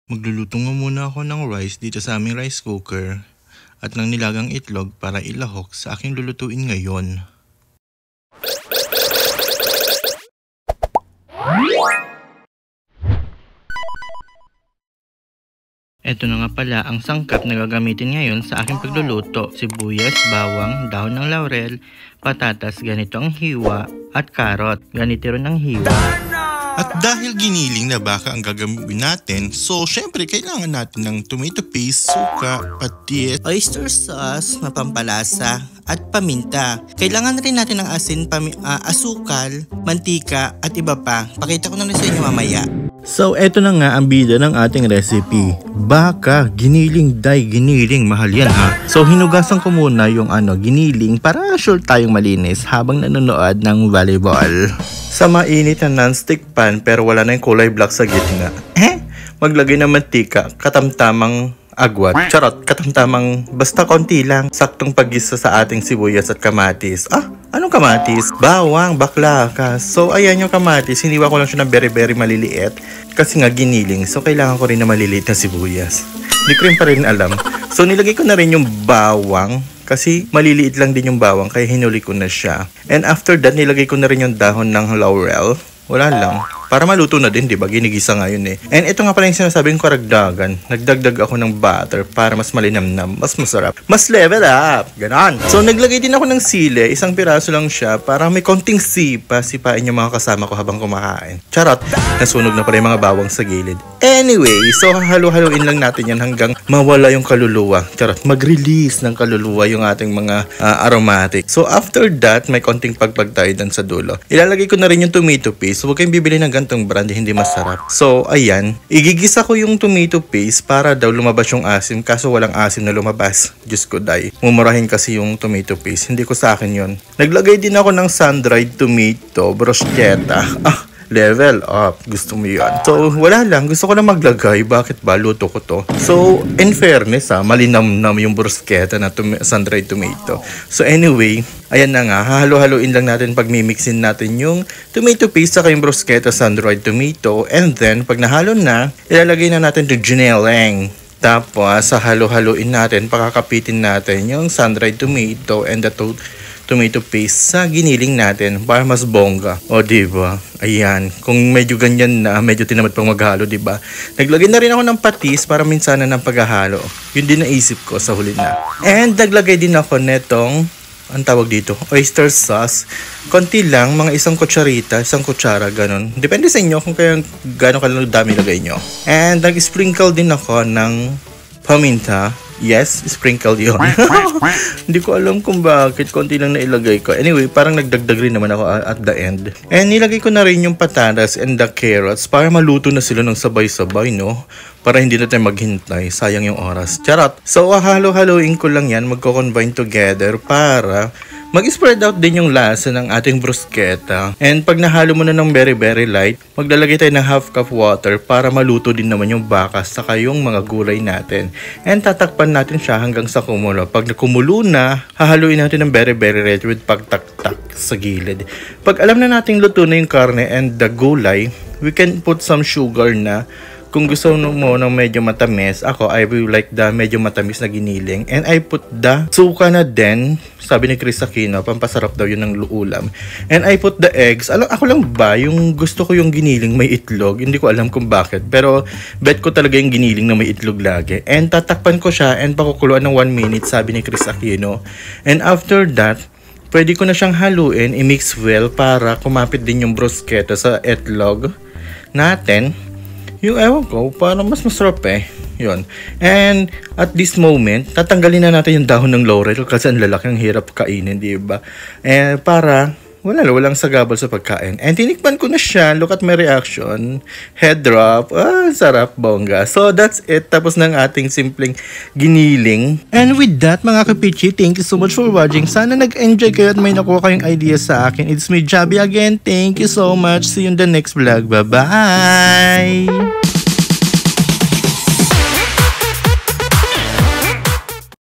Magluluto nga muna ako ng rice dito sa aming rice cooker at ng nilagang itlog para ilahok sa aking lulutuin ngayon. Ito na nga pala ang sangkap na gagamitin ngayon sa aking pagluluto. Sibuyas, bawang, dahon ng laurel, patatas, ganito ang hiwa, at karot, ganito rin ang hiwa. At dahil giniling na baka ang gagawin natin, so syempre kailangan natin ng tomato paste, suka, patis, oyster sauce, mapampalasa, at paminta. Kailangan rin natin ng asin, asukal, mantika, at iba pa. Pakita ko na rin sa inyo mamaya. So eto na nga ang bida ng ating recipe. Baka, giniling, giniling, mahal yan ha. So hinugasan ko muna yung giniling para sure tayong malinis habang nanonood ng volleyball. Sa mainit na non-stick pan pero wala na yung kulay black sa gitna. Maglagay ng mantika, katamtamang agwat. Charot, katamtamang basta konti lang. Saktong paggisa sa ating sibuyas at kamatis. Anong kamatis? Bawang, baklaka. So ayan yung kamatis. Hiniwa ko lang siya ng very maliliit. Kasi nga giniling. So kailangan ko rin na maliliit na sibuyas. Hindi ko rin pa rin alam. So nilagay ko na rin yung bawang. Kasi maliliit lang din yung bawang. Kaya hinuli ko na siya. And after that, nilagay ko na rin yung dahon ng laurel. Wala lang. Para maluto na din, diba? Ginigisa nga yun eh. And ito nga pala yung sinasabing karagdagan. Nagdagdag ako ng butter para mas malinamnam, mas masarap, mas level up. Ganon. So, naglagay din ako ng sili. Isang piraso lang siya para may konting sipain yung mga kasama ko habang kumakain. Charot. Nasunog na pala yung mga bawang sa gilid. Anyway, so halo-haloin lang natin yan hanggang mawala yung kaluluwa. Charot. Mag-release ng kaluluwa yung ating mga aromatic. So, after that, may konting pagpag tayo dun sa dulo. Ilalagay ko na rin yung tomato paste. So, huwag kayong bibili ng gantong brand, hindi masarap. So, ayan. Igigisa ko yung tomato paste para daw lumabas yung asim. Kaso walang asim na lumabas. Diyos ko, day. Mumurahin kasi yung tomato paste. Hindi ko sa akin yon. Naglagay din ako ng sun-dried tomato, bruschetta. Level up. Gusto mo yan. So, wala lang. Gusto ko na maglagay. Bakit ba? Luto ko to. So, in fairness malinamnam yung bruschetta na sun-dried tomato. So, anyway, ayan na nga. Hahalo-haloin lang natin pag mimixin natin yung tomato paste saka yung bruschetta sun-dried tomato. And then, pag nahalo na, ilalagay na natin yung ginelang. Tapos, halo-haloin natin, pakakapitin natin yung sun-dried tomato and the tomato paste sa giniling natin para mas bongga. O, diba? Ayan. Kung medyo ganyan na, medyo tinamad pang maghalo, diba? Naglagay na rin ako ng patis para minsanan ng paghahalo. Yun din naisip ko sa huli na. And naglagay din ako netong, ang tawag dito, oyster sauce. Konti lang, mga isang kutsara, ganun. Depende sa inyo kung kaya gano'ng dami lagay nyo. And nag-sprinkle din ako ng paminta. Yes, sprinkle yun. Hindi ko alam kung bakit. Konti lang nailagay ko. Anyway, parang nagdagdag rin naman ako at the end. And nilagay ko na rin yung patatas and the carrots para maluto na sila ng sabay-sabay, no? Para hindi na tayo maghintay. Sayang yung oras. Charot! So, halo-haloin ko lang yan. Magko-combine together para mag-spread out din yung lasa ng ating bruschetta. And pag nahalo mo na ng very light, maglalagay tayo ng half cup water para maluto din naman yung baka saka yung mga gulay natin. And tatakpan natin siya hanggang sa kumulo. Pag nakumulo na, hahaluin natin ng very red with pagtaktak sa gilid. Pag alam na nating luto na yung karne and the gulay, we can put some sugar na. Kung gusto mo ng medyo matamis, ako, I will like the medyo matamis na giniling. And I put the suka na din. Sabi ni Chris Aquino, pampasarap daw yun ng ulam. And I put the eggs. Ako lang ba, yung gusto ko yung giniling may itlog. Hindi ko alam kung bakit. Pero bet ko talaga yung giniling na may itlog lagi. And tatakpan ko siya and pakukuluan ng 1 minute, sabi ni Chris Aquino. And after that, pwede ko na siyang haluin, i-mix well para kumapit din yung bruschetta sa itlog natin. Yung ewan ko, para mas masarap Yun. And at this moment, tatanggalin na natin yung dahon ng laurel kasi ang lalaki, ang hirap kainin, di ba? And para walang sagabal sa pagkain. And tinikman ko na siya. Look at my reaction. Head drop. Sarap, bongga. So, that's it. Tapos ng ating simpleng giniling. And with that, mga kapichi, thank you so much for watching. Sana nag-enjoy kayo at may nakuha kayong ideas sa akin. It's me, Javi again. Thank you so much. See you in the next vlog. Bye-bye!